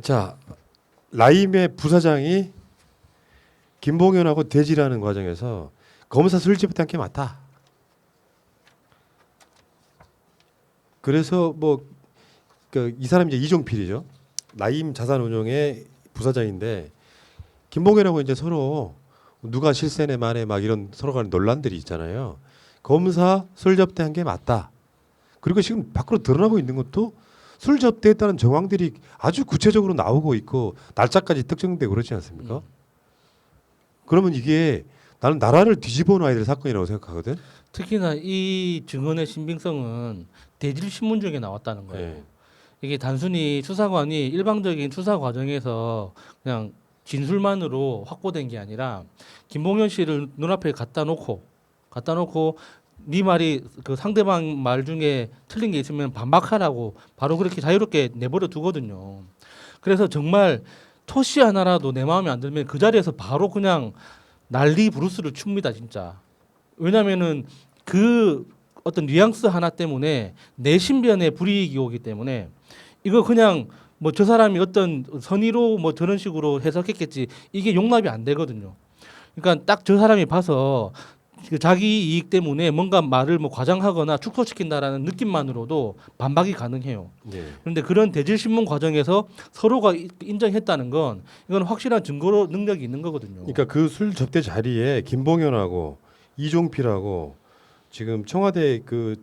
자, 라임의 부사장이 김봉현하고 대질하는 과정에서 검사 술집부터 게 맞다. 그래서 뭐 이 사람이 이제 이종필이죠. 라임 자산운용의 부사장인데 김봉현하고 이제 서로 누가 실세네 마네 막 이런 서로 간의 논란들이 있잖아요. 검사 술 접대한 게 맞다. 그리고 지금 밖으로 드러나고 있는 것도 술 접대했다는 정황들이 아주 구체적으로 나오고 있고 날짜까지 특정되고 그렇지 않습니까? 그러면 이게 나는 나라를 뒤집어 놔야 될 사건이라고 생각하거든. 특히나 이 증언의 신빙성은 대질 신문 중에 나왔다는 거예요. 네. 이게 단순히 수사관이 일방적인 수사 과정에서 그냥 진술만으로 확보된 게 아니라 김봉현 씨를 눈앞에 갖다 놓고 네 말이 그 상대방 말 중에 틀린 게 있으면 반박하라고 바로 그렇게 자유롭게 내버려 두거든요. 그래서 정말 토시 하나라도 내 마음에 안 들면 그 자리에서 바로 그냥 난리 부르스를 춥니다, 진짜. 왜냐면은 그 어떤 뉘앙스 하나 때문에 내 신변에 불이익이 오기 때문에 이거 그냥 뭐 저 사람이 어떤 선의로 뭐 저런 식으로 해석했겠지 이게 용납이 안 되거든요. 그러니까 딱 저 사람이 봐서 그 자기 이익 때문에 뭔가 말을 뭐 과장하거나 축소시킨다라는 느낌만으로도 반박이 가능해요. 네. 그런데 그런 대질 신문 과정에서 서로가 인정했다는 건 이건 확실한 증거로 능력이 있는 거거든요. 그러니까 그 술 접대 자리에 김봉현하고 이종필하고 지금 청와대 그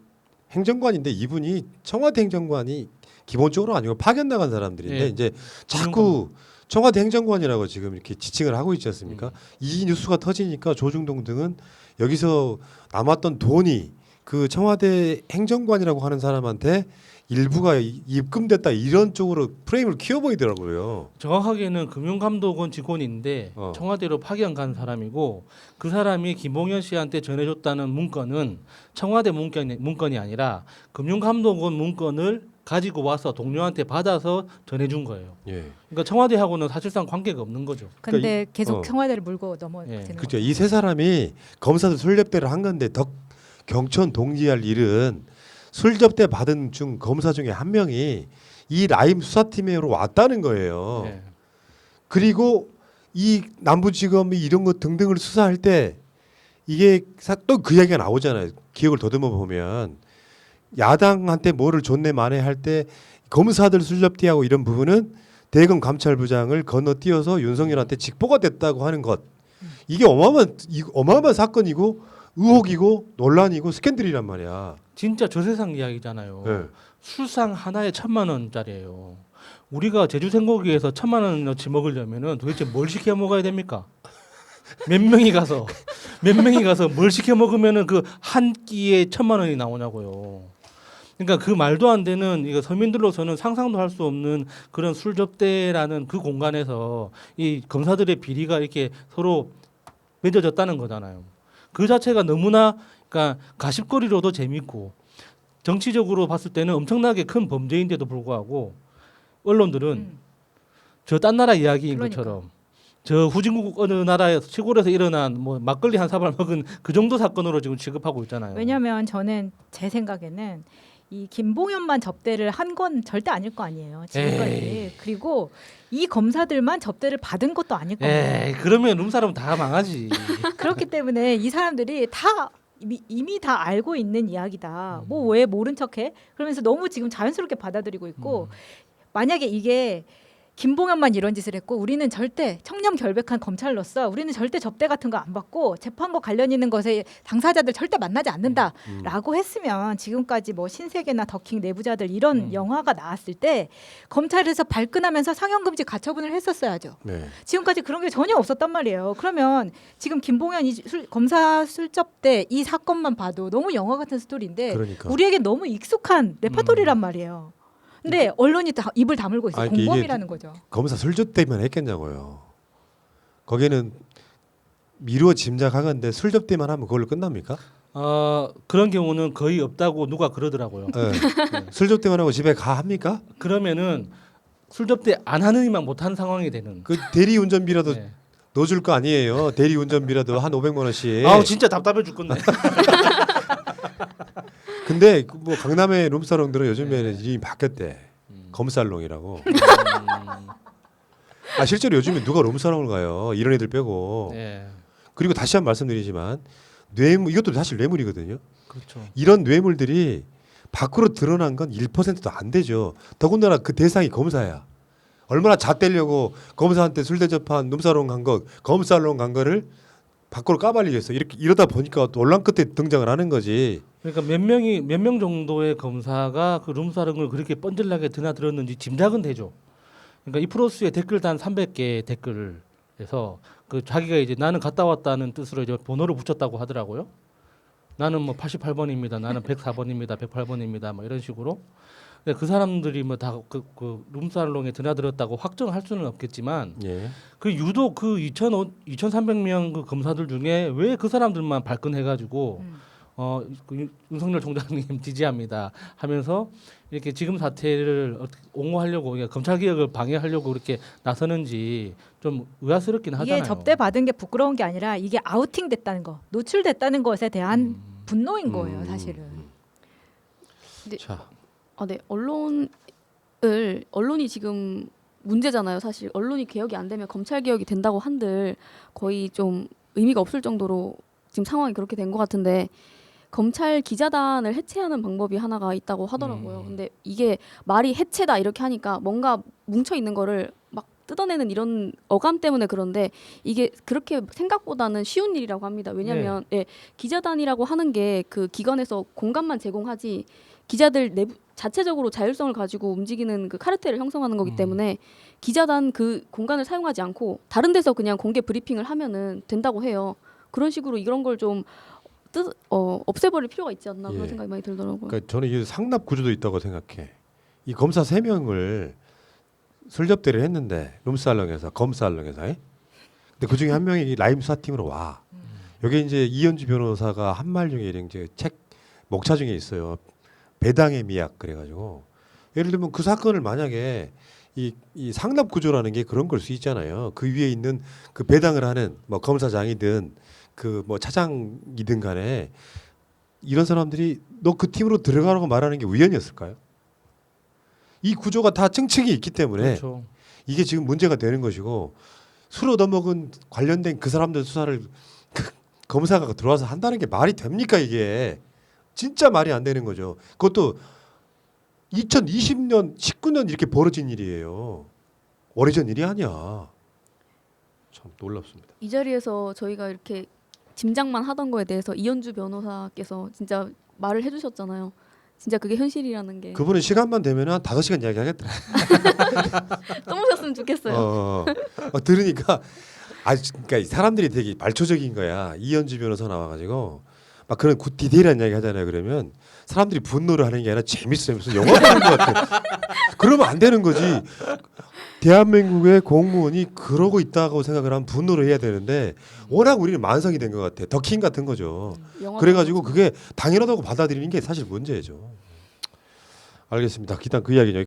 행정관인데 이분이 청와대 행정관이 기본적으로 아니고 파견 나간 사람들인데 예. 이제 자꾸 청와대 행정관이라고 지금 이렇게 지칭을 하고 있지 않습니까? 이 뉴스가 터지니까 조중동 등은 여기서 남았던 돈이 그 청와대 행정관이라고 하는 사람한테 일부가 입금됐다 이런 쪽으로 프레임을 키워 보이더라고요. 정확하게는 금융감독원 직원인데 청와대로 파견 간 사람이고 그 사람이 김봉현 씨한테 전해줬다는 문건은 청와대 문건이 아니라 금융감독원 문건을 가지고 와서 동료한테 받아서 전해준 거예요. 예. 그러니까 청와대하고는 사실상 관계가 없는 거죠. 근데 그러니까 계속 청와대를 물고 넘어지는 예. 그렇죠. 이 세 사람이 검사들 술 접대를 한 건데 더 경천 동지할 일은 술 접대 받은 중 검사 중에 한 명이 이 라임 수사팀으로 왔다는 거예요. 예. 그리고 이 남부지검이 이런 것 등등을 수사할 때 이게 또 그 이야기가 나오잖아요. 기억을 더듬어 보면 야당한테 뭐를 줬네 마네 할 때 검사들 술 접대하고 이런 부분은 대검 감찰부장을 건너뛰어서 윤석열한테 직보가 됐다고 하는 것. 이게 어마어마한 사건이고 의혹이고 논란이고 스캔들이란 말이야. 진짜 저 세상 이야기잖아요. 네. 술상 하나에 1,000만 원짜리예요. 우리가 제주 생고기에서 1,000만 원어치 먹으려면은 도대체 뭘 시켜 먹어야 됩니까? 몇 명이 가서 뭘 시켜 먹으면은 그 한 끼에 1,000만 원이 나오냐고요. 그러니까 그 말도 안 되는 이거 서민들로서는 상상도 할 수 없는 그런 술 접대라는 그 공간에서 이 검사들의 비리가 이렇게 서로 맺어졌다는 거잖아요. 그 자체가 너무나 그러니까 가십거리로도 재밌고 정치적으로 봤을 때는 엄청나게 큰 범죄인데도 불구하고 언론들은 저 딴 나라 이야기인 그러니까. 것처럼 저 후진국 어느 나라에서 시골에서 일어난 뭐 막걸리 한 사발 먹은 그 정도 사건으로 지금 취급하고 있잖아요. 왜냐하면 저는 제 생각에는 이 김봉현만 접대를 한 건 절대 아닐 거 아니에요. 지금까지. 에이. 그리고 이 검사들만 접대를 받은 것도 아닐 겁니다. 에이, 그러면 룸사람 다 망하지. 그렇기 때문에 이 사람들이 다 이미 다 알고 있는 이야기다. 뭐 왜 모른 척해? 그러면서 너무 지금 자연스럽게 받아들이고 있고 만약에 이게 김봉현만 이런 짓을 했고 우리는 절대 청렴결백한 검찰로서 우리는 절대 접대 같은 거 안 받고 재판과 관련 있는 것에 당사자들 절대 만나지 않는다라고 했으면 지금까지 뭐 신세계나 더킹 내부자들 이런 영화가 나왔을 때 검찰에서 발끈하면서 상영금지 가처분을 했었어야죠. 네. 지금까지 그런 게 전혀 없었단 말이에요. 그러면 지금 김봉현 검사 술접대 이 사건만 봐도 너무 영화 같은 스토리인데 그러니까. 우리에게 너무 익숙한 레파토리란 말이에요. 근데 언론이 다 입을 다물고 있어요. 아니, 이게 공범이라는 거죠. 검사 술 접대만 했겠냐고요. 거기는 미루어 짐작하건데 술 접대만 하면 그걸로 끝납니까? 그런 경우는 거의 없다고 누가 그러더라고요. 네. 술 접대만 하고 집에 가 합니까? 그러면은 술 접대 안 하는 이만 못 하는 상황이 되는. 그 대리 운전비라도 네. 넣어줄 거 아니에요. 대리 운전비라도 한 500만 원씩. 아우 진짜 답답해 죽겠네. 근데 뭐 강남의 룸사롱들은 요즘에는 이름이 바뀌었대. 검살롱이라고. 아 실제로 요즘에 누가 룸사롱을 가요? 이런 애들 빼고. 네. 그리고 다시 한 번 말씀드리지만 뇌물 이것도 사실 뇌물이거든요. 그렇죠. 이런 뇌물들이 밖으로 드러난 건 1%도 안 되죠. 더군다나 그 대상이 검사야. 얼마나 잣대려고 검사한테 술 대접한 룸사롱 간 거, 검살롱 간 거를 밖으로 까발리겠어. 이렇게 이러다 보니까 또 온란 끝에 등장을 하는 거지. 그러니까 몇 명 정도의 검사가 그 룸사롱을 그렇게 뻔질나게 드나들었는지 짐작은 되죠. 그러니까 이 프로스의 댓글단 300개 댓글에서 그 자기가 이제 나는 갔다 왔다는 뜻으로 이제 번호를 붙였다고 하더라고요. 나는 뭐 88번입니다. 나는 104번입니다. 108번입니다. 뭐 이런 식으로. 근데 그 사람들이 뭐 다 그 룸살롱에 드나들었다고 확정할 수는 없겠지만 예. 그 유독 그 2,300명 그 검사들 중에 왜 그 사람들만 발끈해가지고 그 윤석열 총장님 지지합니다 하면서 이렇게 지금 사태를 옹호하려고 그러니까 검찰 개혁을 방해하려고 그렇게 나서는지 좀 의아스럽긴 하잖아요. 이게 접대 받은 게 부끄러운 게 아니라 이게 아우팅됐다는 거, 노출됐다는 것에 대한 분노인 거예요, 사실은. 자, 네, 언론이 지금 문제잖아요. 사실 언론이 개혁이 안 되면 검찰 개혁이 된다고 한들 거의 좀 의미가 없을 정도로 지금 상황이 그렇게 된 것 같은데 검찰 기자단을 해체하는 방법이 하나가 있다고 하더라고요. 근데 이게 말이 해체다 이렇게 하니까 뭔가 뭉쳐 있는 거를 막 뜯어내는 이런 어감 때문에 그런데 이게 그렇게 생각보다는 쉬운 일이라고 합니다. 왜냐하면 기자단이라고 하는 게 그 기관에서 공간만 제공하지 기자들 내부 자체적으로 자율성을 가지고 움직이는 그 카르텔을 형성하는 거기 때문에 기자단 그 공간을 사용하지 않고 다른 데서 그냥 공개 브리핑을 하면은 된다고 해요. 그런 식으로 이런 걸 좀 없애버릴 필요가 있지 않나 그런 생각이 많이 들더라고요. 그러니까 저는 이 상납 구조도 있다고 생각해. 이 검사 3명을 술접대를 했는데 룸살롱에서 검살롱에서. 근데 그 중에 한 명이 라임 수사팀으로 와. 여기 이제 이현주 변호사가 한 말 중에 이제 책 목차 중에 있어요. 배당의 미학 그래가지고 예를 들면 그 사건을 만약에 이 상납 구조라는 게 그런 걸 수 있잖아요. 그 위에 있는 그 배당을 하는 뭐 검사장이든 그 뭐 차장이든 간에 이런 사람들이 너 그 팀으로 들어가라고 말하는 게 우연이었을까요? 이 구조가 다 층층이 있기 때문에 그렇죠. 이게 지금 문제가 되는 것이고 술 얻어먹은 관련된 그 사람들 수사를 검사가 들어와서 한다는 게 말이 됩니까 이게? 진짜 말이 안 되는 거죠. 그것도 2020년, 19년 이렇게 벌어진 일이에요. 오래전 일이 아니야. 참 놀랍습니다. 이 자리에서 저희가 이렇게 짐작만 하던 거에 대해서 이현주 변호사께서 진짜 말을 해주셨잖아요. 진짜 그게 현실이라는 게. 그분은 시간만 되면 한 5시간 이야기 하겠더라. 또 모셨으면 좋겠어요. 들으니까 그러니까 사람들이 되게 말초적인 거야. 이현주 변호사 나와가지고 막 그런 디테일한 이야기 하잖아요. 그러면 사람들이 분노를 하는 게 아니라 재밌어요. 무슨 영화 보는 것 같아. 그러면 안 되는 거지. 대한민국의 공무원이 그러고 있다고 생각을 하면 분노를 해야 되는데 워낙 우리는 만성이 된 것 같아. 더킹 같은 거죠. 그래가지고 그게 당연하다고 받아들이는 게 사실 문제죠. 알겠습니다. 일단 그 이야기는